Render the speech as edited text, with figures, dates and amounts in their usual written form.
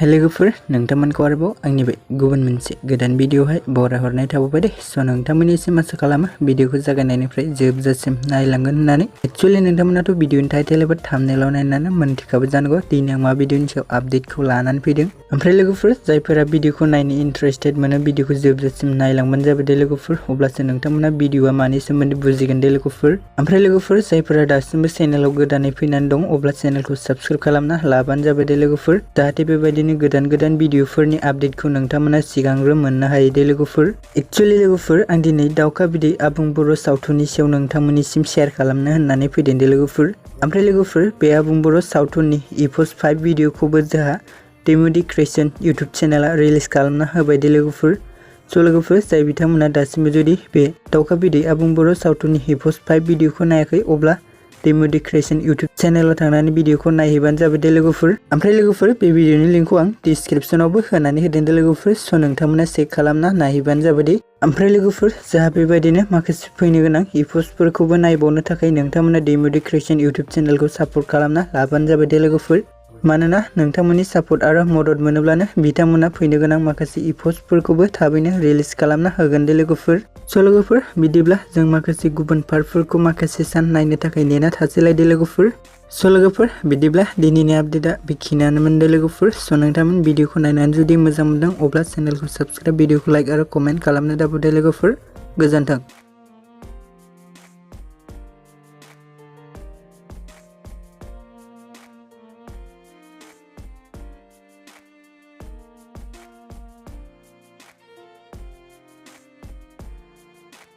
लोगोफोर नोंथांमोनखौ आरोबाव आंनि बे गुबुन मोनसे गोदान भिडिअहाय बरायहरनाय थाबाय दे। स' नोंथांमोननिसिम आसा खालामो भिडिअखौ जागायनायनिफ्राय जोबजासिम नायलांगोन होननानै। एक्चुअली नोंथांमोनाथ' भिडिअनि टाइटेल एबा थाम्बनेइलाव नायनानै मोनथिखाबाय जानांगौ दिनै आं मा भिडिअनि सायाव आपडेटखौ लानानै फैदों। ओमफ्राय लोगोफोर जायफोरा भिडिअखौ नायनो इन्टारेस्टेड मोनो भिडिअखौ जोबजासिम नायलांबानो जाबाय दे लोगोफोर, अब्लासो नोंथांमोना भिडिअआ मानि सोमोन्दै बुजिगोन दे लोगोफोर। ओमफ्राय लोगोफोर जायफोरा दासिमबो चेनेलाव गोदानै फैनानै दं अब्ला चेनेलखौ साबस्क्राइब खालामना लाबानो जाबाय दे लोगोफोर, जाहाथे बेबायदिनो गोदान भिडिअफोरनि आपडेटखौ नोंथांमोना सिगांग्रो मोननो हायो दे लोगोफोर। एक्चुअली लोगोफोर आं दिनै दावखा बिदै आबुं बर' सावथुननि सायाव नोंथांमोननिसिम शेयार खालामनो होननानै फैदों दे लोगोफोर। ओमफ्राय लोगोफोर बे आबुं बर' सावथुननि एपिसोड 5 भिडिअखौबो जोंहा डेम'दि क्रिएशन इउटुब चेनेला रिलिज खालामना होबाय दे लोगोफोर। स' लोगोफोर जाय बिथांमोना दासिमबो जुदि बे दावखा बिदै आबुं बर' सावथुननि एपिसोड 5 भिडिअखौ नायाखै अब्ला डेम'दि क्रिएशन इउटुब चेनेलाव थांनानै भिडिअखौ नायहैबानो जाबाय दे लोगोफोर। ओमफ्राय लोगोफोर बे भिडिअनि लिंकखौ आं डिसक्रिप्शनावबो होनानै होदों दे लोगोफोर, स' नोंथांमोना चेक खालामना नायहैबानो जाबाय दे। ओमफ्राय लोगोफोर जोंहा बेबायदिनो माखासे फैनो गोनां एपिसोडफोरखौबो नायबावनो थाखाय नोंथांमोना डेम'दि क्रिएशन इउटुब चेनेलखौ सापर्ट खालामना लाबानो जाबाय दे लोगोफोर। मानोना नोंथांमोननि सापर्ट आरो मदद मोनोब्लानो बिथांमोना फैनो गोनां माखासे एपिसोडफोरखौबो थाबैनो रिलिज खालामना होगोन दे लोगोफोर। स' लोगोफोर बिदिब्ला जों माखासे गुबुन पार्टफोरखौ माखासे सान नायनो थाखाय नेना थासैलाय दे लोगोफोर। स' लोगोफोर बिदिब्ला दिनैनि आपडेटआ बेखिनियानोमोन दे लोगोफोर। स' नोंथांमोन भिडिअखौ नायनानै जुदि मोजां मोनदों अब्ला चेनेलखौ साबस्क्राइब, भिडिअखौ लाइक आरो कमेन्ट खालामनो दाबाव दे लोगोफोर। गोजोन्थों।